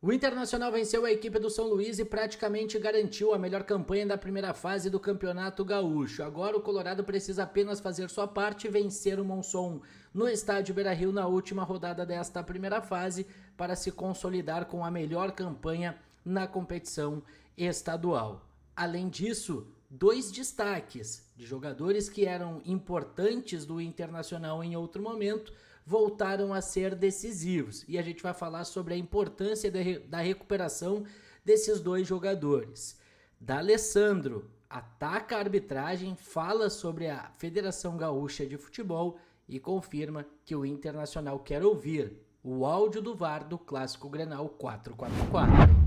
O Internacional venceu a equipe do São Luís e praticamente garantiu a melhor campanha da primeira fase do Campeonato Gaúcho. Agora o Colorado precisa apenas fazer sua parte e vencer o Monson no estádio Beira-Rio na última rodada desta primeira fase para se consolidar com a melhor campanha na competição estadual. Além disso, dois destaques de jogadores que eram importantes do Internacional em outro momento voltaram a ser decisivos. E a gente vai falar sobre a importância da recuperação desses dois jogadores. D'Alessandro ataca a arbitragem, fala sobre a Federação Gaúcha de Futebol e confirma que o Internacional quer ouvir o áudio do VAR do Clássico Grenal 444.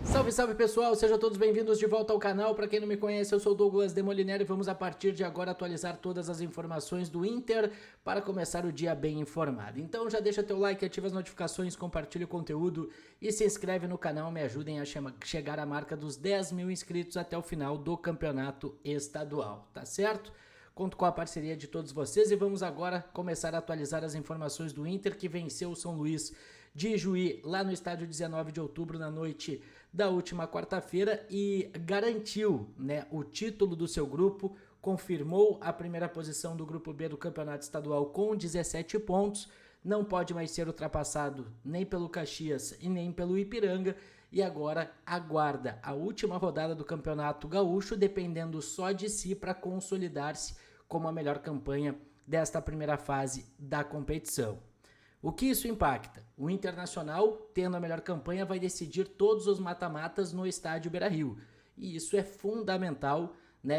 Salve, salve pessoal, sejam todos bem-vindos de volta ao canal. Para quem não me conhece, eu sou Douglas Demoliner e vamos a partir de agora atualizar todas as informações do Inter para começar o dia bem informado. Então já deixa teu like, ativa as notificações, compartilha o conteúdo e se inscreve no canal, me ajudem a chegar à marca dos 10 mil inscritos até o final do campeonato estadual, tá certo? Conto com a parceria de todos vocês e vamos agora começar a atualizar as informações do Inter, que venceu o São Luís de Juí lá no estádio 19 de outubro na noite da última quarta-feira e garantiu, o título do seu grupo, confirmou a primeira posição do grupo B do campeonato estadual com 17 pontos, não pode mais ser ultrapassado nem pelo Caxias e nem pelo Ipiranga e agora aguarda a última rodada do campeonato gaúcho, dependendo só de si para consolidar-se como a melhor campanha desta primeira fase da competição. O que isso impacta? O Internacional, tendo a melhor campanha, vai decidir todos os mata-matas no estádio Beira-Rio. E isso é fundamental,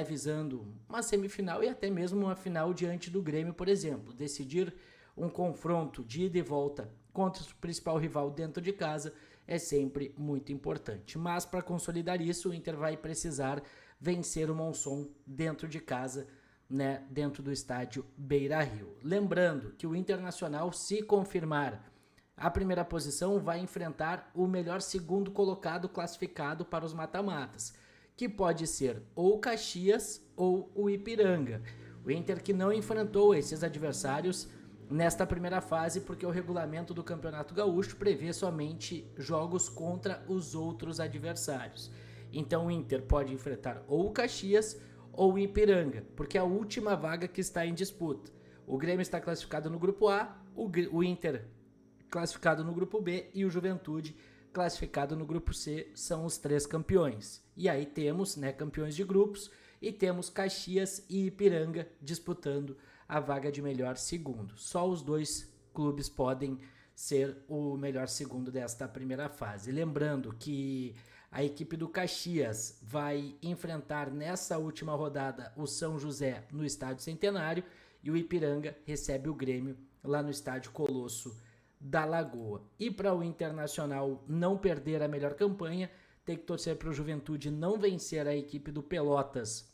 visando uma semifinal e até mesmo uma final diante do Grêmio, por exemplo. Decidir um confronto de ida e volta contra o principal rival dentro de casa é sempre muito importante. Mas para consolidar isso, o Inter vai precisar vencer o Monson dentro de casa, dentro do estádio Beira-Rio. Lembrando que o Internacional, se confirmar a primeira posição, vai enfrentar o melhor segundo colocado classificado para os mata-matas, que pode ser ou o Caxias ou o Ipiranga. O Inter que não enfrentou esses adversários nesta primeira fase, porque o regulamento do Campeonato Gaúcho prevê somente jogos contra os outros adversários. Então o Inter pode enfrentar ou o Caxias ou o Ipiranga, porque é a última vaga que está em disputa. O Grêmio está classificado no grupo A, o Inter classificado no grupo B e o Juventude classificado no grupo C, são os três campeões. E aí temos campeões de grupos e temos Caxias e Ipiranga disputando a vaga de melhor segundo. Só os dois clubes podem ser o melhor segundo desta primeira fase. Lembrando que a equipe do Caxias vai enfrentar nessa última rodada o São José no Estádio Centenário e o Ipiranga recebe o Grêmio lá no Estádio Colosso da Lagoa. E para o Internacional não perder a melhor campanha, tem que torcer para o Juventude não vencer a equipe do Pelotas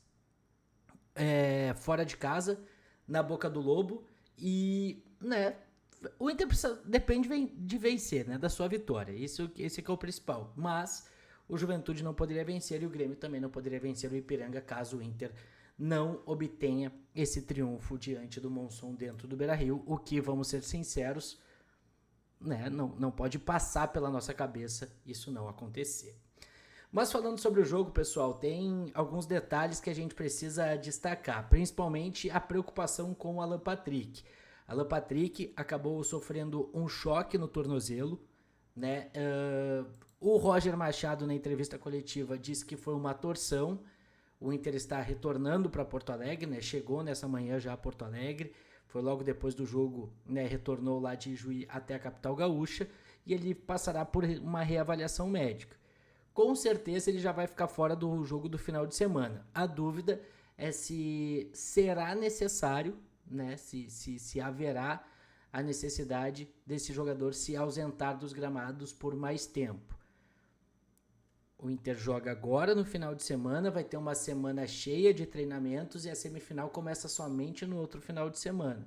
fora de casa, na Boca do Lobo e, o Inter depende de vencer, da sua vitória. Esse que é o principal. Mas o Juventude não poderia vencer e o Grêmio também não poderia vencer o Ipiranga caso o Inter não obtenha esse triunfo diante do Monson dentro do Beira-Rio, o que, vamos ser sinceros, não pode passar pela nossa cabeça isso não acontecer. Mas falando sobre o jogo, pessoal, tem alguns detalhes que a gente precisa destacar, principalmente a preocupação com o Alan Patrick. Alan Patrick acabou sofrendo um choque no tornozelo, o Roger Machado, na entrevista coletiva, disse que foi uma torção. O Inter está retornando para Porto Alegre, chegou nessa manhã já a Porto Alegre, foi logo depois do jogo, retornou lá de Juí até a capital gaúcha e ele passará por uma reavaliação médica. Com certeza ele já vai ficar fora do jogo do final de semana. A dúvida é se será necessário, se haverá a necessidade desse jogador se ausentar dos gramados por mais tempo. O Inter joga agora no final de semana, vai ter uma semana cheia de treinamentos e a semifinal começa somente no outro final de semana.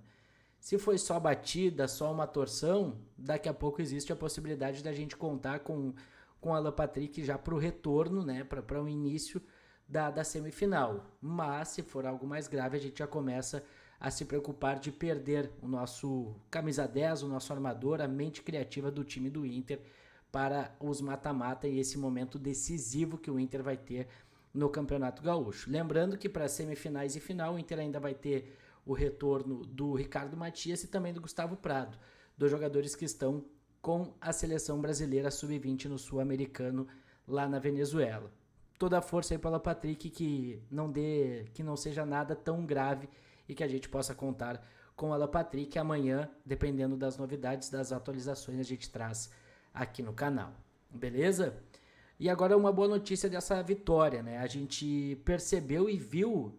Se foi só batida, só uma torção, daqui a pouco existe a possibilidade da gente contar com o Alan Patrick já para o retorno, para o início da semifinal. Mas se for algo mais grave, a gente já começa a se preocupar de perder o nosso camisa 10, o nosso armador, a mente criativa do time do Inter para os mata-mata e esse momento decisivo que o Inter vai ter no Campeonato Gaúcho. Lembrando que para semifinais e final o Inter ainda vai ter o retorno do Ricardo Matias e também do Gustavo Prado, dois jogadores que estão com a seleção brasileira sub-20 no Sul-Americano lá na Venezuela. Toda a força aí para o Patrick, que não seja nada tão grave e que a gente possa contar com o Alan Patrick. Amanhã, dependendo das novidades, das atualizações, a gente traz aqui no canal, beleza? E agora uma boa notícia dessa vitória, né? A gente percebeu e viu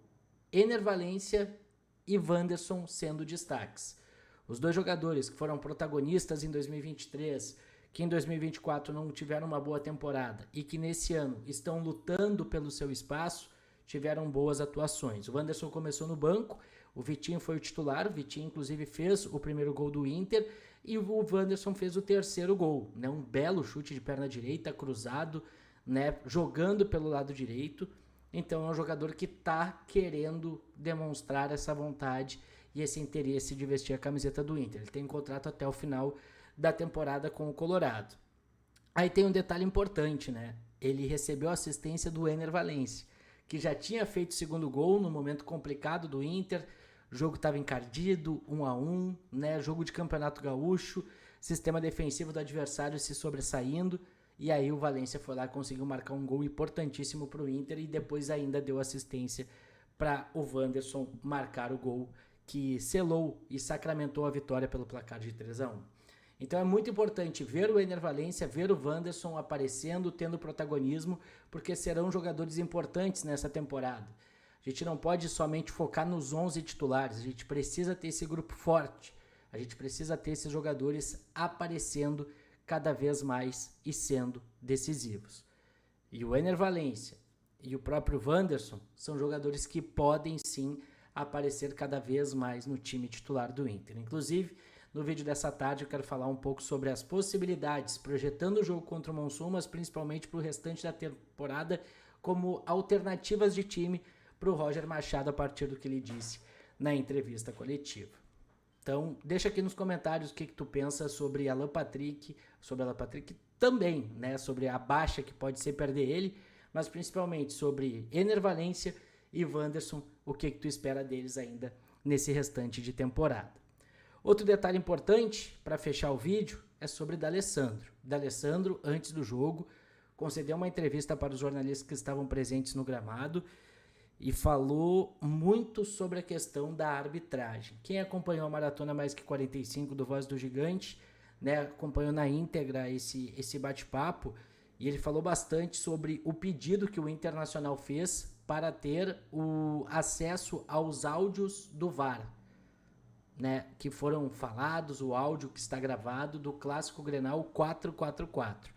Ener Valencia e Wanderson sendo destaques. Os dois jogadores que foram protagonistas em 2023, que em 2024 não tiveram uma boa temporada e que nesse ano estão lutando pelo seu espaço, tiveram boas atuações. O Wanderson começou no banco, o Vitinho foi o titular, o Vitinho inclusive fez o primeiro gol do Inter e o Wanderson fez o terceiro gol, né? Um belo chute de perna direita, cruzado, né? Jogando pelo lado direito. Então é um jogador que está querendo demonstrar essa vontade e esse interesse de vestir a camiseta do Inter. Ele tem contrato até o final da temporada com o Colorado. Aí tem um detalhe importante, né? Ele recebeu a assistência do Ener Valencia, que já tinha feito o segundo gol no momento complicado do Inter. O jogo estava encardido, 1-1, né? Jogo de Campeonato Gaúcho, sistema defensivo do adversário se sobressaindo. E aí o Valencia foi lá e conseguiu marcar um gol importantíssimo para o Inter e depois ainda deu assistência para o Wanderson marcar o gol que selou e sacramentou a vitória pelo placar de 3-1. Então é muito importante ver o Ener Valencia, ver o Wanderson aparecendo, tendo protagonismo, porque serão jogadores importantes nessa temporada. A gente não pode somente focar nos 11 titulares, a gente precisa ter esse grupo forte, a gente precisa ter esses jogadores aparecendo cada vez mais e sendo decisivos. E o Ener Valencia e o próprio Wanderson são jogadores que podem sim aparecer cada vez mais no time titular do Inter. Inclusive, no vídeo dessa tarde eu quero falar um pouco sobre as possibilidades, projetando o jogo contra o Monsul, mas principalmente para o restante da temporada, como alternativas de time para o Roger Machado a partir do que ele disse na entrevista coletiva. Então, deixa aqui nos comentários o que tu pensa sobre Alan Patrick também, né, sobre a baixa que pode ser perder ele, mas principalmente sobre Ener Valencia e Wanderson, o que tu espera deles ainda nesse restante de temporada. Outro detalhe importante para fechar o vídeo é sobre D'Alessandro. D'Alessandro, antes do jogo, concedeu uma entrevista para os jornalistas que estavam presentes no gramado e falou muito sobre a questão da arbitragem. Quem acompanhou a Maratona Mais Que 45 do Voz do Gigante, né, acompanhou na íntegra esse bate-papo, e ele falou bastante sobre o pedido que o Internacional fez para ter o acesso aos áudios do VAR, né, que foram falados, o áudio que está gravado do Clássico Grenal 444.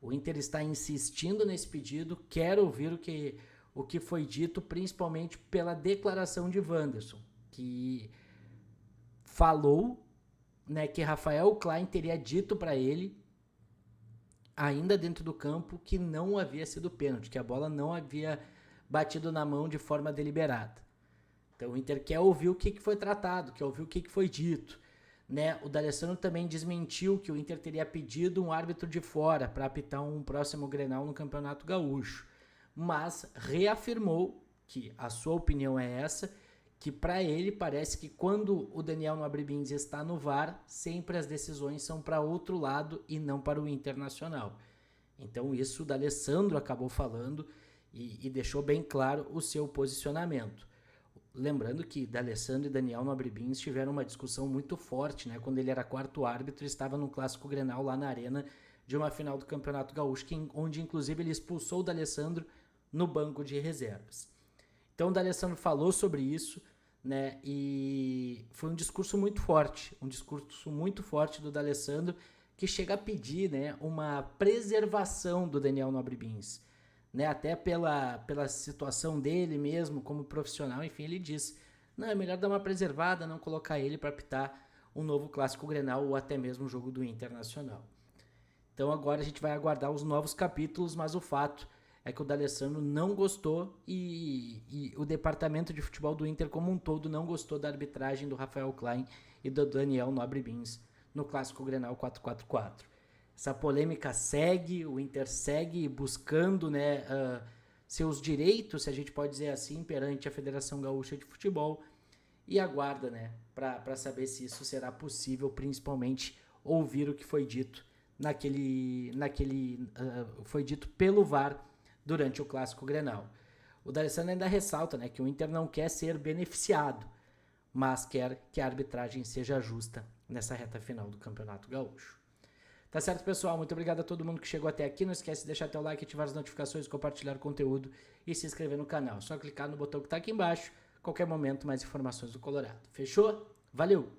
O Inter está insistindo nesse pedido, quer ouvir o que foi dito, principalmente pela declaração de Wanderson, que falou, né, que Rafael Klein teria dito para ele, ainda dentro do campo, que não havia sido pênalti, que a bola não havia batido na mão de forma deliberada. Então o Inter quer ouvir o que foi tratado, quer ouvir o que foi dito, né? O D'Alessandro também desmentiu que o Inter teria pedido um árbitro de fora para apitar um próximo Grenal no Campeonato Gaúcho, mas reafirmou que a sua opinião é essa, que para ele parece que quando o Daniel Nobre Bins está no VAR, sempre as decisões são para outro lado e não para o Internacional. Então isso o D'Alessandro acabou falando e deixou bem claro o seu posicionamento. Lembrando que D'Alessandro e Daniel Nobre Bins tiveram uma discussão muito forte, né, quando ele era quarto árbitro e estava no Clássico Grenal lá na arena de uma final do Campeonato Gaúcho, onde inclusive ele expulsou o D'Alessandro no banco de reservas. Então o D'Alessandro falou sobre isso, né, e foi um discurso muito forte do D'Alessandro, que chega a pedir, né, uma preservação do Daniel Nobre Bins, né, até pela situação dele mesmo como profissional. Enfim, ele disse, não, é melhor dar uma preservada, não colocar ele para apitar um novo Clássico Grenal ou até mesmo o jogo do Internacional. Então agora a gente vai aguardar os novos capítulos, mas o fato é que o D'Alessandro não gostou e o departamento de futebol do Inter como um todo não gostou da arbitragem do Rafael Klein e do Daniel Nobre Bins no Clássico Grenal 4-4-4. Essa polêmica segue, o Inter segue buscando, né, seus direitos, se a gente pode dizer assim, perante a Federação Gaúcha de Futebol, e aguarda, né, para saber se isso será possível, principalmente ouvir o que foi dito foi dito pelo VAR durante o Clássico Grenal. O D'Alessandro ainda ressalta, né, que o Inter não quer ser beneficiado, mas quer que a arbitragem seja justa nessa reta final do Campeonato Gaúcho. Tá certo, pessoal? Muito obrigado a todo mundo que chegou até aqui. Não esquece de deixar teu like, ativar as notificações, compartilhar o conteúdo e se inscrever no canal. Só clicar no botão que tá aqui embaixo. Qualquer momento, mais informações do Colorado. Fechou? Valeu!